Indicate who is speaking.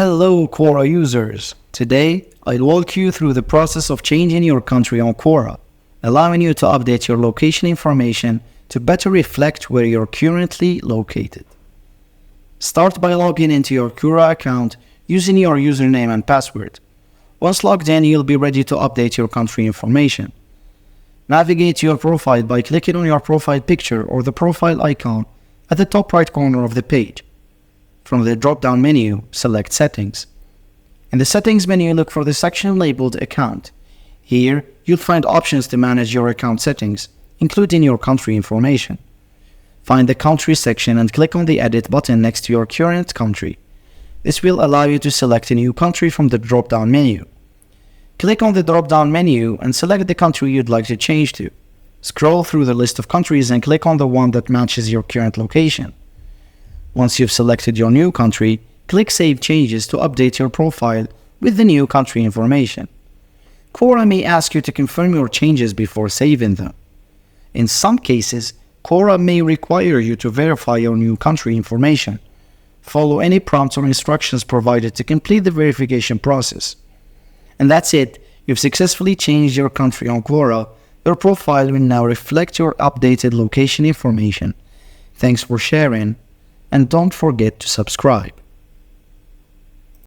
Speaker 1: Hello Quora users! Today, I'll walk you through the process of changing your country on Quora, allowing you to update your location information to better reflect where you're currently located. Start by logging into your Quora account using your username and password. Once logged in, you'll be ready to update your country information. Navigate to your profile by clicking on your profile picture or the profile icon at the top right corner of the page. From the drop-down menu, select Settings. In the Settings menu, look for the section labeled Account. Here, you'll find options to manage your account settings, including your country information. Find the Country section and click on the Edit button next to your current country. This will allow you to select a new country from the drop-down menu. Click on the drop-down menu and select the country you'd like to change to. Scroll through the list of countries and click on the one that matches your current location. Once you've selected your new country, click Save Changes to update your profile with the new country information. Quora may ask you to confirm your changes before saving them. In some cases, Quora may require you to verify your new country information. Follow any prompts or instructions provided to complete the verification process. And that's it. You've successfully changed your country on Quora. Your profile will now reflect your updated location information. Thanks for sharing, and don't forget to subscribe.